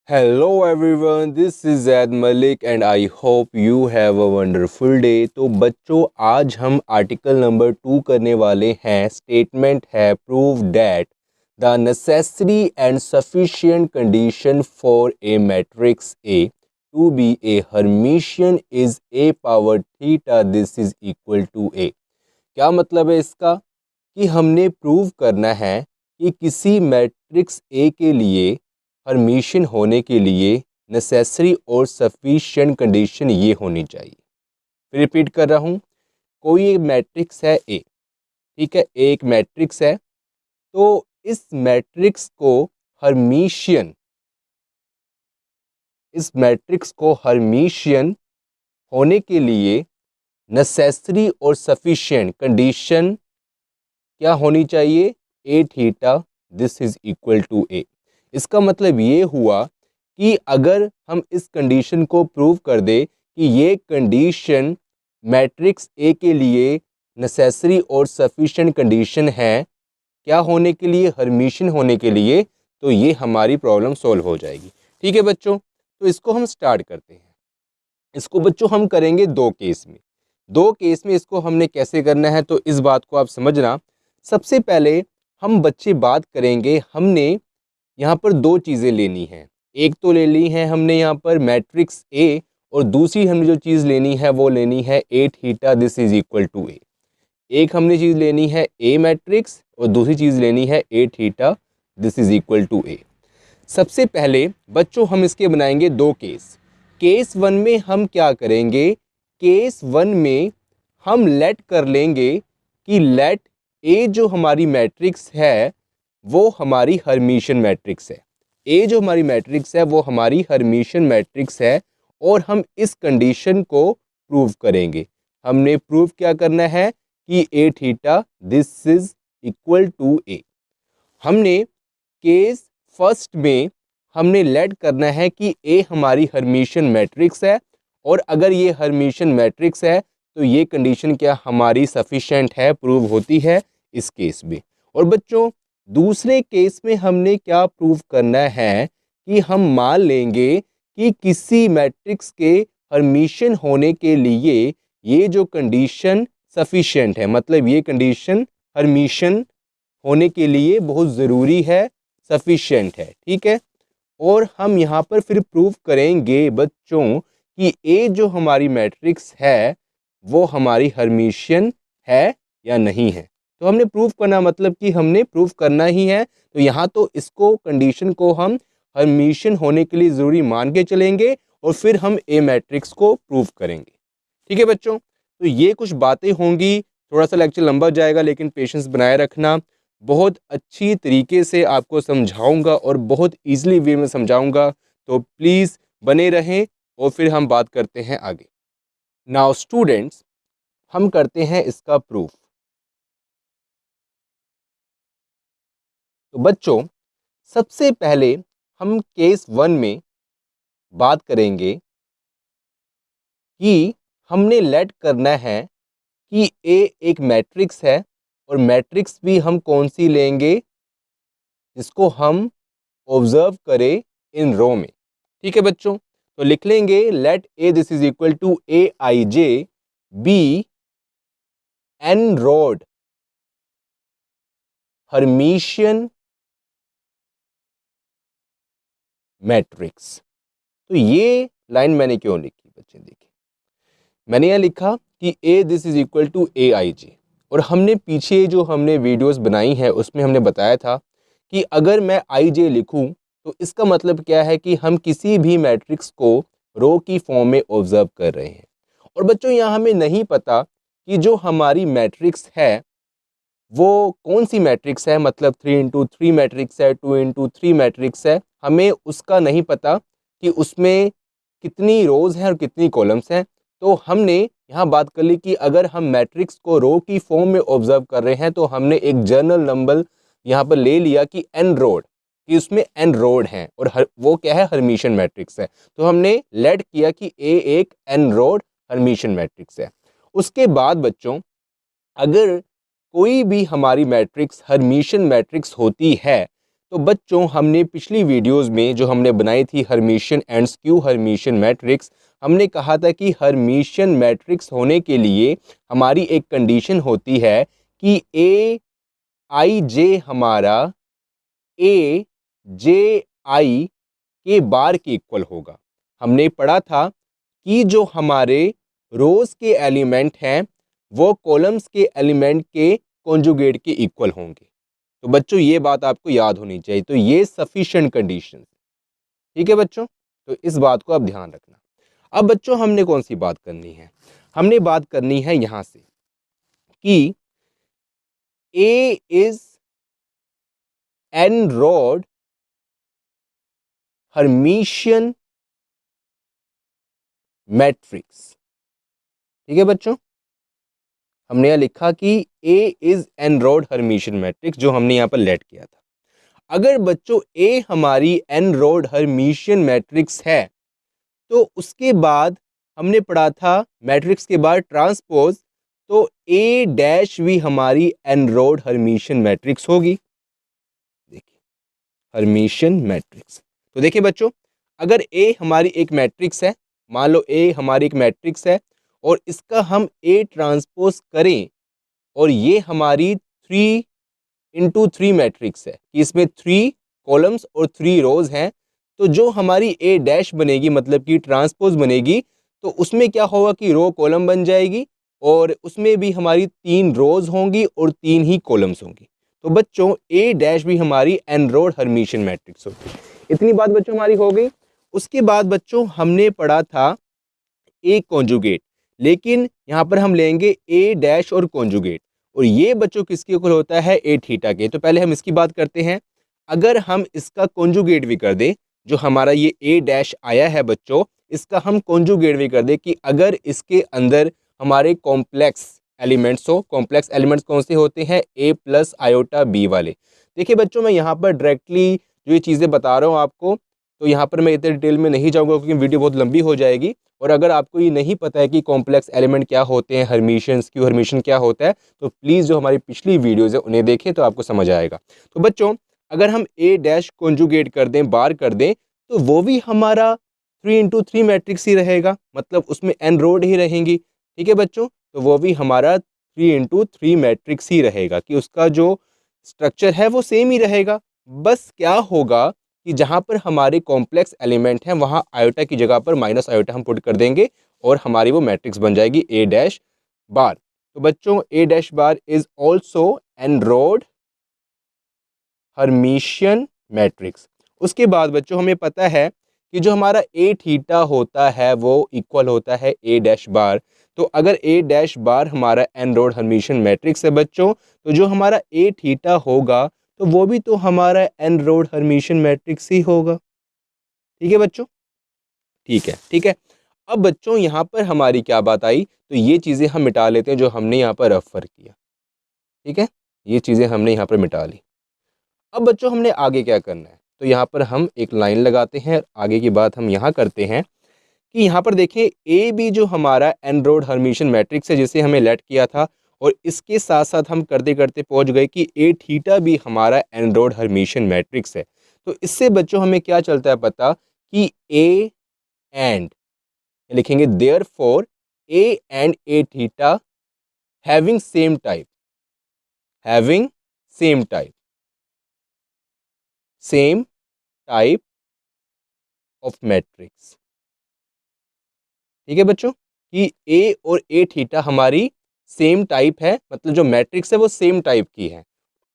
Hello everyone, this is Zaid Malik and I hope you have a wonderful day। तो बच्चों आज हम article number 2 करने वाले हैं। स्टेटमेंट है prove that the necessary and sufficient condition for a matrix A to be a Hermitian is A power theta this is equal to A. क्या मतलब है इसका कि हमने प्रूव करना है कि किसी मैट्रिक्स ए के लिए हर्मिशियन होने के लिए नेसेसरी और सफिशिएंट कंडीशन ये होनी चाहिए। फिर रिपीट कर रहा हूँ, कोई एक मैट्रिक्स है ए, ठीक है, एक मैट्रिक्स है, तो इस मैट्रिक्स को हर्मिशियन होने के लिए नेसेसरी और सफिशिएंट कंडीशन क्या होनी चाहिए, A theta this is equal to A. इसका मतलब ये हुआ कि अगर हम इस कंडीशन को प्रूव कर दे कि ये कंडीशन मैट्रिक्स ए के लिए नेसेसरी और सफिशिएंट कंडीशन है क्या होने के लिए, हर्मिशियन होने के लिए, तो ये हमारी प्रॉब्लम सॉल्व हो जाएगी। ठीक है बच्चों, तो इसको हम स्टार्ट करते हैं। इसको बच्चों हम करेंगे दो केस में इसको हमने कैसे करना है, तो इस बात को आप समझना। सबसे पहले हम बच्चे बात करेंगे, हमने यहाँ पर दो चीज़ें लेनी हैं। एक तो ले ली है हमने यहाँ पर मैट्रिक्स ए, और दूसरी हमने जो चीज़ लेनी है वो लेनी है A theta this is equal to A. एक हमने चीज़ लेनी है ए मैट्रिक्स और दूसरी चीज़ लेनी है A theta this is equal to A. सबसे पहले बच्चों हम इसके बनाएंगे दो केस। केस वन में हम क्या करेंगे, केस वन में हम लेट कर लेंगे कि लेट ए जो हमारी मैट्रिक्स है वो हमारी हर्मिशियन मैट्रिक्स है। ए जो हमारी मैट्रिक्स है वो हमारी हर्मिशियन मैट्रिक्स है, और हम इस कंडीशन को प्रूव करेंगे। हमने प्रूव क्या करना है कि A theta this is equal to A. हमने केस फर्स्ट में हमने लेट करना है कि ए हमारी हर्मिशियन मैट्रिक्स है, और अगर ये हर्मिशियन मैट्रिक्स है तो ये कंडीशन क्या हमारी सफिशिएंट है, प्रूव होती है इस केस में। और बच्चों दूसरे केस में हमने क्या प्रूव करना है कि हम मान लेंगे कि किसी मैट्रिक्स के हर्मिशियन होने के लिए ये जो कंडीशन सफिशिएंट है, मतलब ये कंडीशन हर्मिशियन होने के लिए बहुत ज़रूरी है, सफिशिएंट है। ठीक है, और हम यहाँ पर फिर प्रूव करेंगे बच्चों कि ए जो हमारी मैट्रिक्स है वो हमारी हर्मिशियन है या नहीं है। तो हमने प्रूव करना, मतलब कि हमने प्रूव करना ही है, तो यहाँ तो इसको कंडीशन को हम हर्मिशियन होने के लिए ज़रूरी मान के चलेंगे और फिर हम ए मैट्रिक्स को प्रूव करेंगे। ठीक है बच्चों, तो ये कुछ बातें होंगी, थोड़ा सा लेक्चर लंबा जाएगा लेकिन पेशेंस बनाए रखना। बहुत अच्छी तरीके से आपको समझाऊंगा और बहुत ईजिली वे में समझाऊंगा, तो प्लीज़ बने रहें और फिर हम बात करते हैं आगे। नाउ स्टूडेंट्स, हम करते हैं इसका प्रूफ। तो बच्चों सबसे पहले हम केस वन में बात करेंगे कि हमने लेट करना है कि ए एक मैट्रिक्स है, और मैट्रिक्स भी हम कौन सी लेंगे, जिसको हम ऑब्जर्व करें इन रो में। ठीक है बच्चों, तो लिख लेंगे let A this is equal to A I J be n rowed Hermitian matrix. तो ये लाइन मैंने क्यों लिखी बच्चे, देखिए मैंने यहाँ लिखा कि ए this is equal to A I जे, और हमने पीछे जो हमने वीडियोस बनाई है उसमें हमने बताया था कि अगर मैं आई जे लिखूँ तो इसका मतलब क्या है कि हम किसी भी मैट्रिक्स को रो की फॉर्म में ऑब्जर्व कर रहे हैं। और बच्चों यहाँ हमें नहीं पता कि जो हमारी मैट्रिक्स है वो कौन सी मैट्रिक्स है, मतलब 3x3 मैट्रिक्स है, 2x3 मैट्रिक्स है, हमें उसका नहीं पता कि उसमें कितनी रोज़ हैं और कितनी कॉलम्स हैं। तो हमने यहाँ बात कर ली कि अगर हम मैट्रिक्स को रो की फॉर्म में ऑब्जर्व कर रहे हैं तो हमने एक जनरल नंबर यहाँ पर ले लिया कि एन रोड, कि उसमें एन रोड हैं, और वो क्या है, हर्मिशियन मैट्रिक्स है। तो हमने लेट किया कि ए एक एन रोड हर्मिशियन मैट्रिक्स है। उसके बाद बच्चों अगर कोई भी हमारी मैट्रिक्स हर्मिशियन मैट्रिक्स होती है तो बच्चों हमने पिछली वीडियोस में जो हमने बनाई थी Hermitian and skew Hermitian matrix, हमने कहा था कि हर्मिशियन मैट्रिक्स होने के लिए हमारी एक कंडीशन होती है कि ए आई जे हमारा ए जे आई के बार के इक्वल होगा। हमने पढ़ा था कि जो हमारे रोज के एलिमेंट हैं वो कॉलम्स के एलिमेंट के कॉन्जुगेट के इक्वल होंगे। तो बच्चों ये बात आपको याद होनी चाहिए। तो ये सफिशिएंट कंडीशन, ठीक है बच्चों, तो इस बात को आप ध्यान रखना। अब बच्चों हमने कौन सी बात करनी है, हमने बात करनी है यहां से कि A is an rod Hermitian matrix. ठीक है बच्चों, हमने यहां लिखा कि A is an rod Hermitian matrix, जो हमने यहां पर लेट किया था। अगर बच्चों ए हमारी एन रॉड हर्मिशियन मैट्रिक्स है तो उसके बाद हमने पढ़ा था मैट्रिक्स के बाद ट्रांसपोज, तो ए डैश भी हमारी एन रॉड हर्मिशियन मैट्रिक्स होगी। देखिए हर्मिशियन मैट्रिक्स, तो देखिए बच्चों अगर ए हमारी एक मैट्रिक्स है, मान लो ए हमारी एक मैट्रिक्स है और इसका हम ए ट्रांसपोज करें और ये हमारी 3x3 मैट्रिक्स है कि इसमें 3 कॉलम्स और 3 रोज हैं, तो जो हमारी ए डैश बनेगी मतलब कि ट्रांसपोज बनेगी, तो उसमें क्या होगा कि रो कॉलम बन जाएगी और उसमें भी हमारी 3 रोज होंगी और 3 ही कॉलम्स होंगी। तो बच्चों ए डैश भी हमारी एन रॉड हर्मिशियन मैट्रिक्स होगी। इतनी बात बच्चों हमारी हो गई। उसके बाद बच्चों हमने पढ़ा था ए कॉन्जुगेट, लेकिन यहाँ पर हम लेंगे ए डैश और कॉन्जुगेट, और ये बच्चों किसके इक्वल होता है, ए थीटा के। तो पहले हम इसकी बात करते हैं। अगर हम इसका कॉन्जुगेट भी कर दें, जो हमारा ये ए डैश आया है बच्चों, इसका हम कॉन्जुगेट भी कर दें कि अगर इसके अंदर हमारे कॉम्प्लेक्स एलिमेंट्स हो, कॉम्प्लेक्स एलिमेंट्स कौन से होते हैं, ए प्लस आयोटा बी वाले। देखिए बच्चों मैं यहाँ पर डायरेक्टली जो ये चीज़ें बता रहा हूँ आपको, तो यहाँ पर मैं इतने डिटेल में नहीं जाऊँगा क्योंकि वीडियो बहुत लंबी हो जाएगी। और अगर आपको ये नहीं पता है कि कॉम्प्लेक्स एलिमेंट क्या होते हैं, हर्मिशियन स्क्यू हर्मिशियन क्या होता है, तो प्लीज़ जो हमारी पिछली वीडियोज़ है उन्हें देखें तो आपको समझ आएगा। तो बच्चों अगर हम ए डैश कॉन्जुगेट कर दें, बार कर दें, तो वो भी हमारा 3x3 मैट्रिक्स ही रहेगा, मतलब उसमें एन रोड ही रहेंगी। ठीक है बच्चों, तो वो भी हमारा 3x3 मैट्रिक्स ही रहेगा कि उसका जो स्ट्रक्चर है वो सेम ही रहेगा। बस क्या होगा कि जहाँ पर हमारे कॉम्प्लेक्स एलिमेंट हैं वहाँ आयोटा की जगह पर माइनस आयोटा हम पुट कर देंगे और हमारी वो मैट्रिक्स बन जाएगी ए डैश बार। तो बच्चों A dash bar is also an rod Hermitian matrix. उसके बाद बच्चों हमें पता है कि जो हमारा ए थीटा होता है वो इक्वल होता है ए डैश बार। तो अगर ए डैश बार हमारा एन रॉड हर्मिशियन मैट्रिक्स है बच्चों, तो जो हमारा ए थीटा होगा तो वो भी तो हमारा एन रॉड हर्मिशियन मैट्रिक्स ही होगा। ठीक है बच्चों, ठीक है, ठीक है। अब बच्चों यहाँ पर हमारी क्या बात आई, तो ये चीज़ें हम मिटा लेते हैं जो हमने यहाँ पर रेफर किया। ठीक है, ये चीज़ें हमने यहाँ पर मिटा ली। अब बच्चों हमने आगे क्या करना है, तो यहाँ पर हम एक लाइन लगाते हैं। आगे की बात हम यहाँ करते हैं कि यहाँ पर देखें ए बी जो हमारा एन रॉड हर्मिशियन मैट्रिक्स है जिसे हमें लेट किया था, और इसके साथ साथ हम करते करते पहुँच गए कि ए थीटा भी हमारा एन रॉड हर्मिशियन मैट्रिक्स है। तो इससे बच्चों हमें क्या चलता है पता कि ए एंड लिखेंगे therefore A and A theta having same type, having same type, same type of matrix. ठीक है बच्चों, कि ए और ए थीटा हमारी सेम टाइप है, मतलब जो मैट्रिक्स है वो सेम टाइप की है।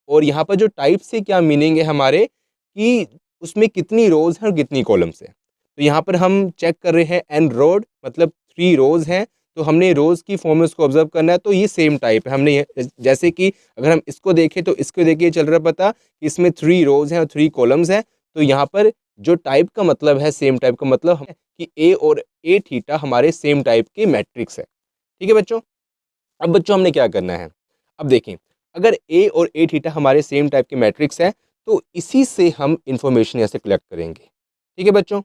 और यहाँ पर जो टाइप से क्या मीनिंग है हमारे कि उसमें कितनी रोज हैं और कितनी कॉलम्स हैं। तो यहाँ पर हम चेक कर रहे हैं एन रोड मतलब 3 रोज हैं, तो हमने रोज की फॉर्म में उसको ऑब्जर्व करना है, तो ये सेम टाइप है। हमने जैसे कि अगर हम इसको देखें तो इसको देखिए चल रहा पता कि इसमें 3 रोज हैं और 3 कॉलम्स हैं, तो यहाँ पर जो टाइप का मतलब है सेम टाइप का मतलब है कि ए और ए थीटा हमारे सेम टाइप के मैट्रिक्स है। ठीक है बच्चों, अब बच्चों हमने क्या करना है, अब देखें अगर ए और ए थीटा हमारे सेम टाइप के मैट्रिक्स है तो इसी से हम इंफॉर्मेशन ऐसे कलेक्ट करेंगे। ठीक है बच्चों,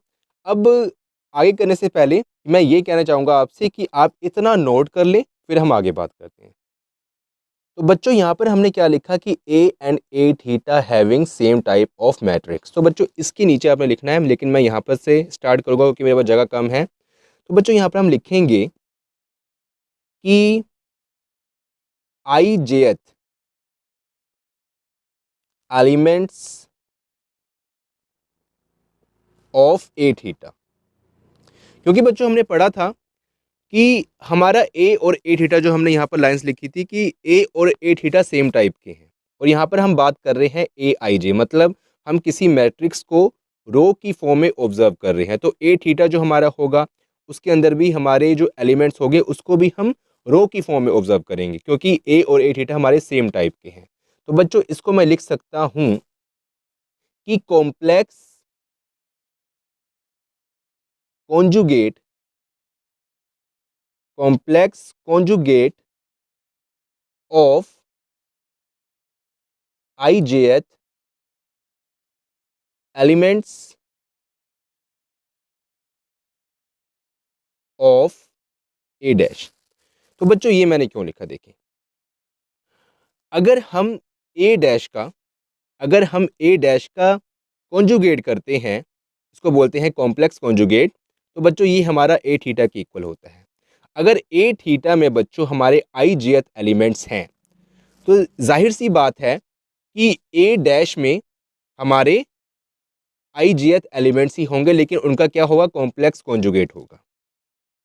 अब आगे करने से पहले मैं ये कहना चाहूँगा आपसे कि आप इतना नोट कर लें, फिर हम आगे बात करते हैं। तो बच्चों यहाँ पर हमने क्या लिखा कि A and A theta having same type of matrix. तो बच्चों इसके नीचे आपने लिखना है, लेकिन मैं यहाँ पर से स्टार्ट करूँगा क्योंकि मेरे पास जगह कम है। तो बच्चों यहाँ पर हम लिखेंगे कि आई jth elements of A theta, क्योंकि बच्चों हमने पढ़ा था कि हमारा ए और ए थीटा, जो हमने यहाँ पर लाइंस लिखी थी कि ए और ए थीटा सेम टाइप के हैं, और यहाँ पर हम बात कर रहे हैं ए आई जे, मतलब हम किसी मैट्रिक्स को रो की फॉर्म में ऑब्जर्व कर रहे हैं। तो ए थीटा जो हमारा होगा उसके अंदर भी हमारे जो एलिमेंट्स होंगे उसको भी हम रो की फॉर्म में ऑब्जर्व करेंगे, क्योंकि ए और ए थीटा हमारे सेम टाइप के हैं। तो बच्चों इसको मैं लिख सकता हूँ कि complex conjugate of i jth elements of A dash. तो बच्चों ये मैंने क्यों लिखा, देखें, अगर हम ए डैश का कॉन्जुगेट करते हैं, इसको बोलते हैं कॉम्प्लेक्स कॉन्जुगेट, तो बच्चों ये हमारा ए थीटा के इक्वल होता है। अगर ए थीटा में बच्चों हमारे आई जेथ एलिमेंट्स हैं, तो जाहिर सी बात है कि ए डैश में हमारे आई जेथ एलिमेंट्स ही होंगे, लेकिन उनका क्या होगा, कॉम्प्लेक्स कॉन्जुगेट होगा।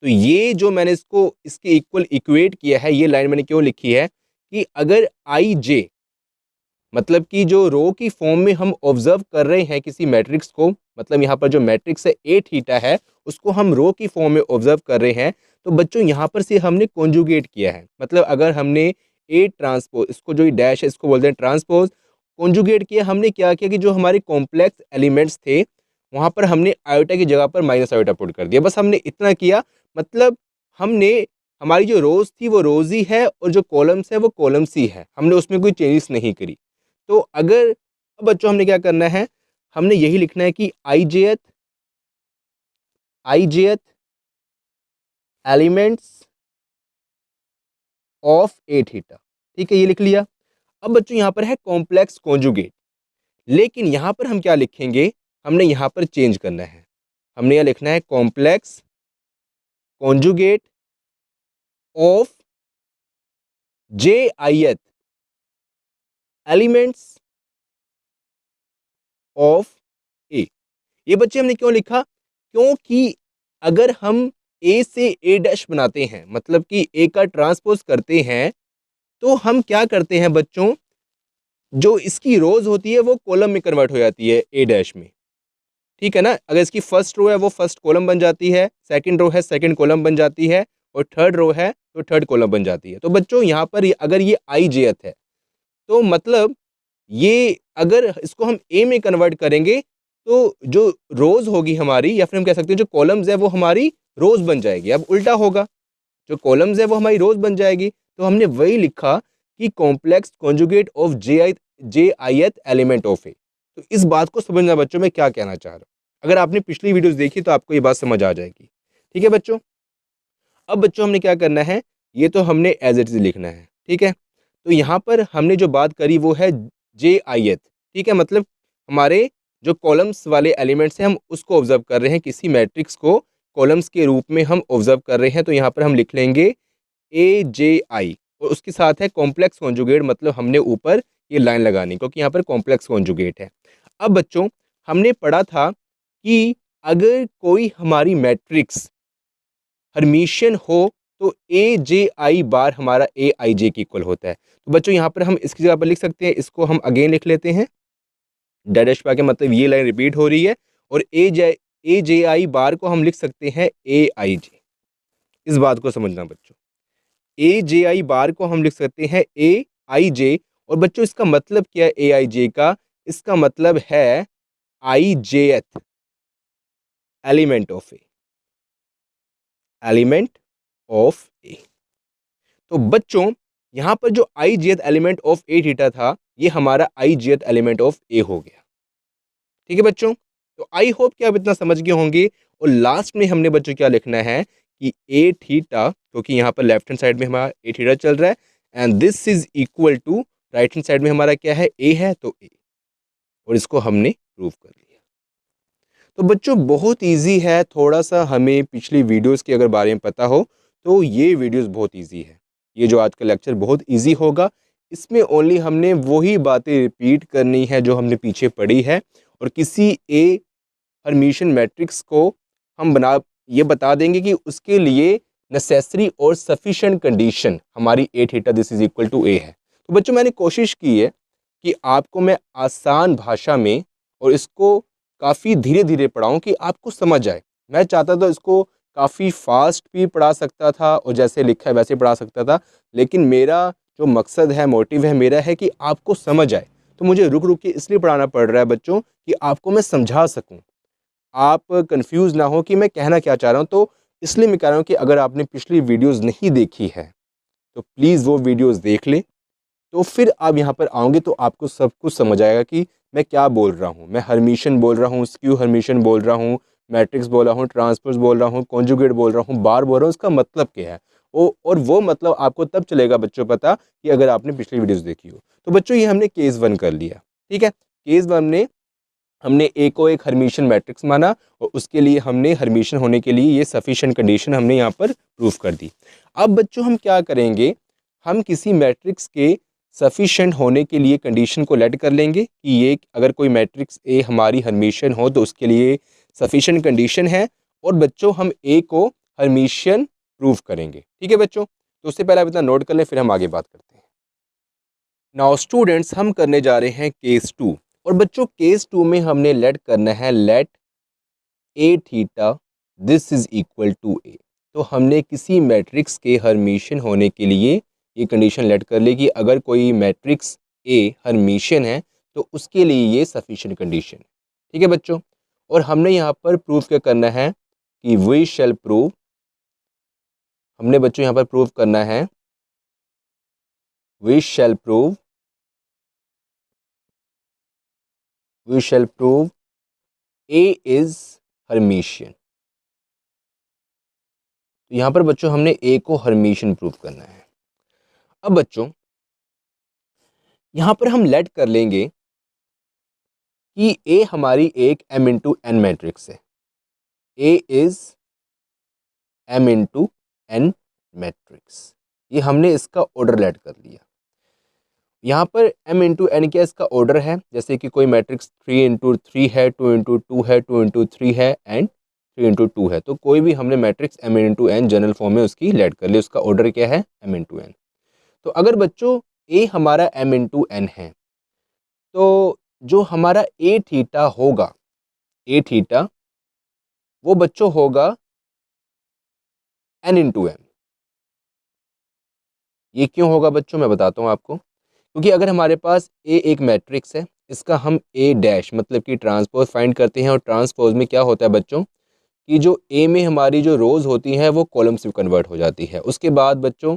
तो ये जो मैंने इसके इक्वल इक्वेट किया है, ये लाइन मैंने क्यों लिखी है कि अगर आई जे, मतलब कि जो रो की फॉर्म में हम ऑब्जर्व कर रहे हैं किसी मैट्रिक्स को, मतलब यहाँ पर जो मैट्रिक्स है ए थीटा है उसको हम रो की फॉर्म में ऑब्जर्व कर रहे हैं, तो बच्चों यहाँ पर से हमने कॉन्जुगेट किया है। मतलब अगर हमने ए ट्रांसपोज, इसको जो डैश है इसको बोलते हैं ट्रांसपोज, कॉन्जुगेट किया, हमने क्या किया कि जो हमारे कॉम्प्लेक्स एलिमेंट्स थे वहाँ पर हमने आयोटा की जगह पर माइनस आयोटा पुट कर दिया, बस हमने इतना किया। मतलब हमने, हमारी जो रोज थी वो रोज ही है और जो कॉलम्स है वो कॉलम्स ही है, हमने उसमें कोई चेंजेस नहीं करी। तो अगर, अब बच्चों हमने क्या करना है, हमने यही लिखना है कि आई jth elements of A theta, ठीक है, ये लिख लिया। अब बच्चों यहाँ पर है कॉम्प्लेक्स कॉन्जुगेट, लेकिन यहाँ पर हम क्या लिखेंगे, हमने यहाँ पर चेंज करना है, हमने यहाँ लिखना है complex conjugate of j ith elements of A. ये बच्चे हमने क्यों लिखा, क्योंकि अगर हम ए से ए डैश बनाते हैं, मतलब कि ए का ट्रांसपोज करते हैं, तो हम क्या करते हैं बच्चों, जो इसकी रोज होती है वो कॉलम में कन्वर्ट हो जाती है ए डैश में, ठीक है ना। अगर इसकी फर्स्ट रो है वो फर्स्ट कॉलम बन जाती है, सेकंड रो है सेकंड कॉलम बन जाती है, और थर्ड रो है तो थर्ड कॉलम बन जाती है। तो बच्चों यहाँ पर अगर ये आई जेथ है, तो मतलब ये अगर इसको हम ए में कन्वर्ट करेंगे तो जो रोज होगी हमारी, या फिर हम कह सकते हैं जो कॉलम्स है वो हमारी रोज बन जाएगी। अब उल्टा होगा, जो कॉलम्स है वो हमारी रोज बन जाएगी। तो हमने वही लिखा कि complex conjugate of J I th element of ए। तो इस बात को समझना बच्चों मैं क्या कहना चाह रहा हूँ, अगर आपने पिछली वीडियोस देखी तो आपको ये बात समझ आ जाएगी, ठीक है बच्चों। अब बच्चों हमने क्या करना है, ये तो हमने एज इट इज लिखना है, ठीक है। तो यहाँ पर हमने जो बात करी वो है जे आई एथ, ठीक है, मतलब हमारे जो कॉलम्स वाले एलिमेंट्स हैं हम उसको ऑब्जर्व कर रहे हैं, किसी मैट्रिक्स को कॉलम्स के रूप में हम ऑब्जर्व कर रहे हैं। तो यहाँ पर हम लिख लेंगे ए जे आई, और उसके साथ है कॉम्प्लेक्स कॉन्जुगेट, मतलब हमने ऊपर ये लाइन लगानी, क्योंकि यहाँ पर कॉम्प्लेक्स कॉन्जुगेट है। अब बच्चों हमने पढ़ा था कि अगर कोई हमारी मैट्रिक्स हर्मिशियन हो तो ए जे आई बार हमारा ए आई जे के इक्वल होता है। तो बच्चों यहाँ पर हम इसकी जगह पर लिख सकते हैं, इसको हम अगेन लिख लेते हैं, डैश पा के, मतलब ये लाइन रिपीट हो रही है, और ए जे आई बार को हम लिख सकते हैं ए आई जे। इस बात को समझना बच्चों, ए जे आई बार को हम लिख सकते हैं ए आई जे। और बच्चों इसका मतलब क्या है ए आई जे का, इसका मतलब है आई जे एथ एलिमेंट ऑफ ए। तो बच्चों यहाँ पर जो आई जेथ एलिमेंट ऑफ ए थीटा था, ये हमारा आई जेथ एलिमेंट ऑफ ए हो गया, ठीक है बच्चों। तो आई होप कि आप इतना समझ गए होंगे। और लास्ट में हमने बच्चों क्या लिखना है कि ए थीटा, क्योंकि यहाँ पर लेफ्ट हैंड साइड में हमारा ए थीटा चल रहा है, and this is equal to, right hand side में हमारा क्या है, ए है, तो ए, और इसको हमने प्रूव कर लिया। तो बच्चों बहुत इजी है, थोड़ा सा हमें पिछली वीडियोस के अगर बारे में पता हो तो ये वीडियोस बहुत इजी है। ये जो आज का लेक्चर बहुत इजी होगा, इसमें ओनली हमने वही बातें रिपीट करनी है जो हमने पीछे पढ़ी है, और किसी ए हर्मिशियन मैट्रिक्स को हम ये बता देंगे कि उसके लिए नेसेसरी और सफिशिएंट कंडीशन हमारी A theta this is equal to A है। तो बच्चों मैंने कोशिश की है कि आपको मैं आसान भाषा में और इसको काफ़ी धीरे धीरे पढ़ाऊँ कि आपको समझ आए। मैं चाहता था इसको काफ़ी फास्ट भी पढ़ा सकता था और जैसे लिखा है वैसे पढ़ा सकता था, लेकिन मेरा जो मकसद है, मोटिव है मेरा, है कि आपको समझ आए। तो मुझे रुक रुक के इसलिए पढ़ाना पड़ रहा है बच्चों कि आपको मैं समझा सकूं, आप कंफ्यूज ना हो कि मैं कहना क्या चाह रहा हूं। तो इसलिए मैं कह रहा हूं कि अगर आपने पिछली वीडियोस नहीं देखी है तो प्लीज़ वो वीडियोस देख लें, तो फिर आप यहाँ पर आओगे तो आपको सब कुछ समझ आएगा कि मैं क्या बोल रहा हूँ। मैं हर्मिशियन बोल रहा हूँ, स्क्यू हर्मिशियन बोल रहा हूँ, मैट्रिक्स बोल रहा हूँ, ट्रांसपोज बोल रहा हूँ, कॉन्जुगेट बोल रहा हूँ, बार बोल रहा हूँ, इसका मतलब क्या है। और वो मतलब आपको तब चलेगा बच्चों पता कि अगर आपने पिछली वीडियोस देखी हो। तो बच्चों ये हमने केस 1 कर लिया, ठीक है। केस 1 में हमने ए को एक हर्मिशियन मैट्रिक्स माना और उसके लिए हमने हर्मिशियन होने के लिए ये सफिशिएंट कंडीशन हमने यहाँ पर प्रूफ कर दी। अब बच्चों हम क्या करेंगे, हम किसी मैट्रिक्स के सफिशिएंट होने के लिए कंडीशन को लेट कर लेंगे कि ये अगर कोई मैट्रिक्स ए हमारी हर्मिशियन हो तो उसके लिए सफिशिएंट कंडीशन है, और बच्चों हम ए को हर्मिशियन प्रूफ करेंगे, ठीक है बच्चों। तो उससे पहले आप इतना नोट कर लें, फिर हम आगे बात करते हैं। नाउ स्टूडेंट्स हम करने जा रहे हैं केस 2, और बच्चों केस 2 में हमने लेट करना है let A theta this is equal to A. तो हमने किसी मैट्रिक्स के हर्मिशियन होने के लिए ये कंडीशन लेट कर ली कि अगर कोई मैट्रिक्स ए हर्मिशियन है तो उसके लिए ये सफिशिएंट कंडीशन है, ठीक है बच्चों। और हमने यहाँ पर प्रूफ क्या करना है कि वी शैल प्रूव, हमने बच्चों यहाँ पर प्रूव करना है we shall prove A is Hermitian. तो यहाँ पर बच्चों हमने ए को हर्मिशियन प्रूव करना है। अब बच्चों यहाँ पर हम लेट कर लेंगे कि ए हमारी एक m इंटू एन मैट्रिक्स है। A is m into n matrix, ये हमने इसका ऑर्डर लेट कर लिया। यहाँ पर m इंटू एन क्या इसका ऑर्डर है, जैसे कि कोई मैट्रिक्स 3 इंटू 3 है, 2 इंटू 2 है, 2 इंटू 3 है एंड 3 इंटू 2 है। तो कोई भी हमने matrix m into n general form में उसकी लेट कर ली, उसका ऑर्डर क्या है m इंटू एन। तो अगर बच्चों a हमारा m इंटू एन है तो जो हमारा ए थीटा होगा, ए थीटा वो बच्चों होगा n इंटू एम। ये क्यों होगा बच्चों मैं बताता हूँ आपको, क्योंकि अगर हमारे पास ए एक मैट्रिक्स है, इसका हम ए डैश मतलब कि ट्रांसपोज फाइंड करते हैं, और ट्रांसपोज में क्या होता है बच्चों कि जो ए में हमारी जो रोज़ होती हैं वो कॉलम्स में कन्वर्ट हो जाती है। उसके बाद बच्चों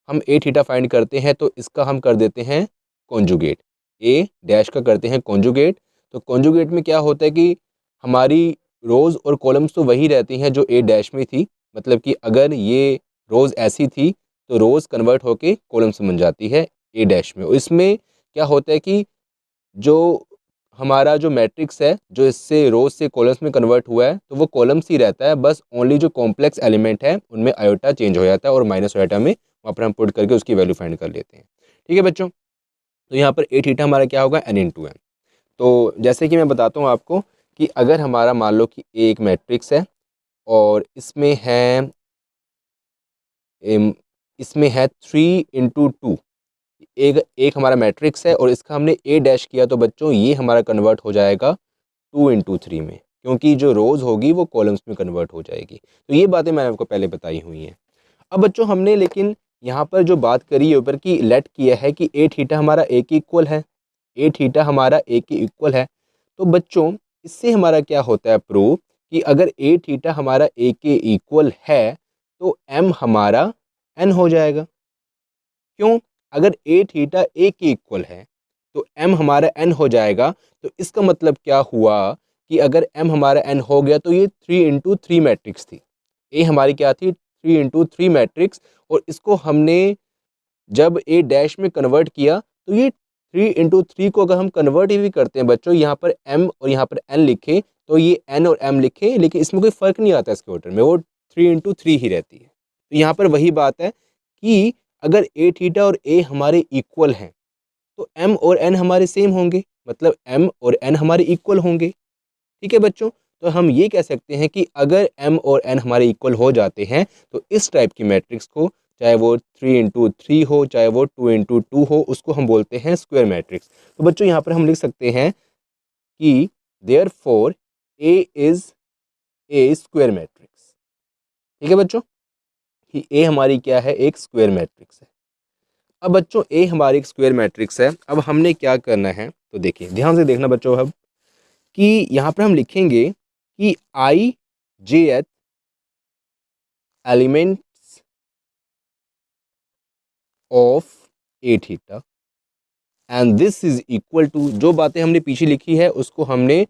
हम ए थीटा फाइंड करते हैं तो इसका हम कर देते हैं कॉन्जुगेट, ए डैश का करते हैं कॉन्जुगेट। तो कॉन्जुगेट में क्या होता है कि हमारी रोज़ और कॉलम्स तो वही रहती हैं जो ए डैश में थी, मतलब कि अगर ये रोज़ ऐसी थी तो रोज़ कन्वर्ट होके कॉलम्स बन जाती है ए डैश में। और इसमें क्या होता है कि जो हमारा जो मैट्रिक्स है जो इससे रोज़ से कॉलम्स में कन्वर्ट हुआ है तो वो कॉलम्स ही रहता है, बस ओनली जो कॉम्प्लेक्स एलिमेंट है उनमें आयोटा चेंज हो जाता है और माइनस आयोटा में वहाँ पर हम पुट करके उसकी वैल्यू फाइंड कर लेते हैं, ठीक है बच्चों। तो यहाँ पर ए थीटा हमारा क्या होगा n इंटू एन। तो जैसे कि मैं बताता हूँ आपको कि अगर हमारा मान लो कि एक मैट्रिक्स है और इसमें है 3 इंटू 2, एक हमारा मैट्रिक्स है और इसका हमने ए डैश किया तो बच्चों ये हमारा कन्वर्ट हो जाएगा 2 इंटू 3 में, क्योंकि जो रोज़ होगी वो कॉलम्स में कन्वर्ट हो जाएगी। तो ये बातें मैंने आपको पहले बताई हुई हैं। अब बच्चों हमने लेकिन यहाँ पर जो बात करी है ऊपर की लेट किया है कि ए थीटा हमारा ए के इक्वल है, ए थीटा हमारा ए के इक्वल है। तो बच्चों इससे हमारा क्या होता है प्रूव कि अगर ए थीटा हमारा ए के इक्वल है तो एम हमारा एन हो जाएगा। क्यों? अगर ए थीटा ए के इक्वल है तो एम हमारा एन हो जाएगा। तो इसका मतलब क्या हुआ कि अगर एम हमारा एन हो गया तो ये 3 इंटू 3 मैट्रिक्स थी, ए हमारी क्या थी 3 इंटू 3 मैट्रिक्स, और इसको हमने जब ए डैश में कन्वर्ट किया तो ये 3 × 3 को अगर हम कन्वर्ट भी करते हैं बच्चों, यहाँ पर m और यहाँ पर n लिखे तो ये n और m लिखे, लेकिन इसमें कोई फ़र्क नहीं आता इसके ऑर्डर में, वो 3 × 3 ही रहती है। तो यहाँ पर वही बात है कि अगर ए थीटा और ए हमारे इक्वल हैं तो m और n हमारे सेम होंगे, मतलब m और n हमारे इक्वल होंगे। ठीक है बच्चों, तो हम ये कह सकते हैं कि अगर m और n हमारे इक्वल हो जाते हैं तो इस टाइप की मैट्रिक्स को, चाहे वो 3 × 3 हो, चाहे वो 2 × 2 हो, उसको हम बोलते हैं स्क्वायर मैट्रिक्स। तो बच्चों यहाँ पर हम लिख सकते हैं कि therefore A is a square matrix. ठीक है बच्चों, कि A हमारी क्या है, एक स्क्वायर मैट्रिक्स है। अब बच्चों A हमारी एक स्क्वायर मैट्रिक्स है, अब हमने क्या करना है, तो देखिए ध्यान से देखना बच्चों, अब कि यहाँ पर हम लिखेंगे कि I jth elements of A theta and this is equal to, जो बातें हमने पीछे लिखी है उसको हमने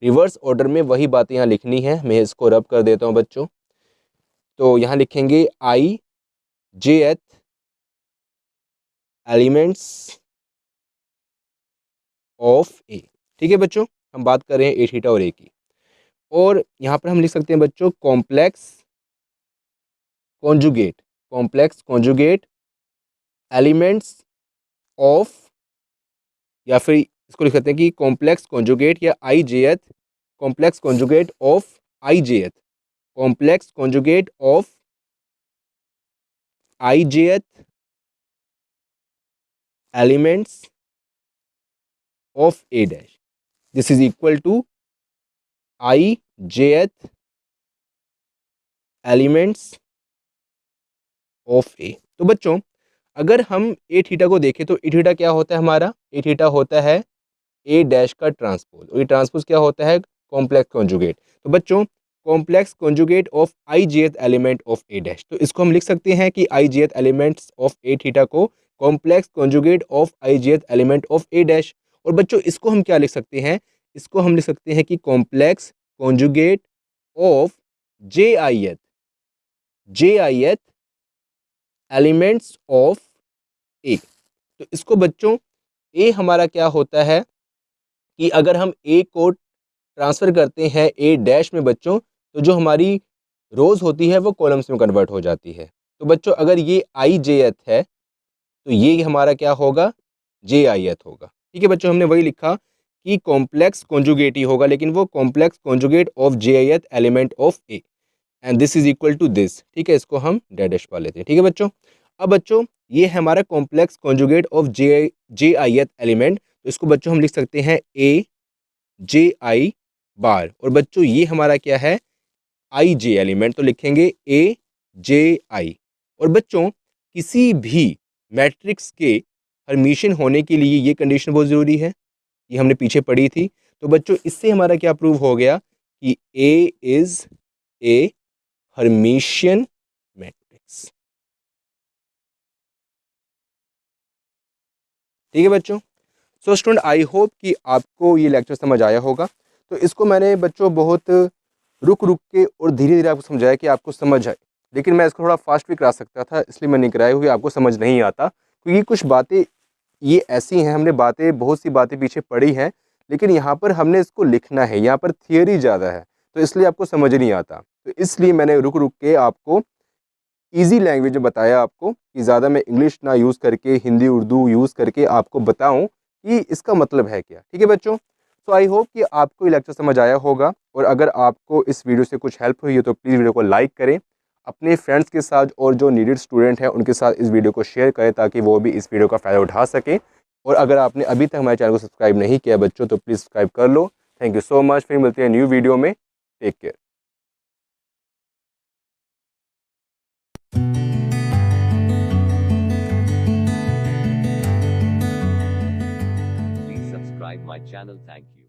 रिवर्स ऑर्डर में वही बातें यहाँ लिखनी है। मैं इसको रब कर देता हूँ बच्चों, तो यहाँ लिखेंगे I jth एलिमेंट्स ऑफ ए। ठीक है बच्चों, हम बात कर रहे हैं ए थीटा और ए की, और यहाँ पर हम लिख सकते हैं बच्चों कॉम्प्लेक्स कॉन्जुगेट एलिमेंट्स ऑफ, या फिर इसको लिख सकते हैं कि कॉम्प्लेक्स कॉन्जुगेट या आई जेथ कॉम्प्लेक्स कॉन्जुगेट ऑफ आई जेथ complex conjugate of i jth elements of A dash, this is equal to i jth elements of ए। तो बच्चों अगर हम ए थीटा को देखें तो ए थीटा क्या होता है हमारा, ए थीटा होता है ए डैश का ट्रांसपोज, और ये ट्रांसपोज क्या होता है, कॉम्प्लेक्स कॉन्जुगेट। तो बच्चों कॉम्प्लेक्स कॉन्जुगेट ऑफ आई जेथ एलिमेंट ऑफ ए डैश, तो इसको हम लिख सकते हैं कि आई jth elements of A theta को कॉम्प्लेक्स कॉन्जुगेट ऑफ आई जेथ एलिमेंट ऑफ ए डैश। और बच्चों इसको हम क्या लिख सकते हैं, इसको हम लिख सकते हैं कि complex conjugate of J I एथ एलिमेंट्स ऑफ ए। तो इसको बच्चों ए हमारा क्या होता है कि अगर हम ए को ट्रांसफ़र करते हैं ए डैश में बच्चों, तो जो हमारी रोज़ होती है वो कॉलम्स में कन्वर्ट हो जाती है। तो बच्चों अगर ये आई जे एथ है तो ये हमारा क्या होगा, जे आई एथ होगा। ठीक है बच्चों, हमने वही लिखा कि कॉम्प्लेक्स कॉन्जुगेट ही होगा, लेकिन वो complex conjugate of J I th element of A and this is equal to this. ठीक है, इसको हम डैश पा लेते हैं। ठीक है बच्चों, अब बच्चों ये है हमारा complex conjugate of J I th element, तो इसको बच्चों हम लिख सकते हैं ए जे आई बार, और बच्चों ये हमारा क्या है, आई जे एलिमेंट, तो लिखेंगे ए जे आई। और बच्चों किसी भी मैट्रिक्स के हर्मिशन होने के लिए ये कंडीशन बहुत ज़रूरी है, ये हमने पीछे पढ़ी थी। तो बच्चों इससे हमारा क्या प्रूव हो गया कि A is a Hermitian matrix. ठीक है बच्चों, सो स्टूडेंट आई होप कि आपको ये लेक्चर समझ आया होगा। तो इसको मैंने बच्चों बहुत रुक रुक के और धीरे धीरे आपको समझाया कि आपको समझ आए, लेकिन मैं इसको थोड़ा फास्ट भी करा सकता था, इसलिए मैं नहीं कराया, हुई आपको समझ नहीं आता, क्योंकि कुछ बातें ये ऐसी हैं, हमने बहुत सी बातें पीछे पढ़ी हैं, लेकिन यहाँ पर हमने इसको लिखना है, यहाँ पर थियोरी ज़्यादा है, तो इसलिए आपको समझ नहीं आता। तो इसलिए मैंने रुक रुक के आपको ईजी लैंग्वेज में बताया आपको, कि ज़्यादा मैं इंग्लिश ना यूज़ करके हिंदी उर्दू यूज़ करके आपको बताऊं कि इसका मतलब है क्या। ठीक है बच्चों, तो आई होप कि आपको ये लेक्चर समझ आया होगा, और अगर आपको इस वीडियो से कुछ हेल्प हुई है तो प्लीज़ वीडियो को लाइक करें, अपने फ्रेंड्स के साथ और जो नीडेड स्टूडेंट हैं उनके साथ इस वीडियो को शेयर करें, ताकि वो भी इस वीडियो का फ़ायदा उठा सकें। और अगर आपने अभी तक हमारे चैनल को सब्सक्राइब नहीं किया बच्चों, तो प्लीज़ सब्सक्राइब कर लो। थैंक यू सो मच, फिर मिलते हैं न्यू वीडियो में। Take care. Please subscribe my channel. Thank you.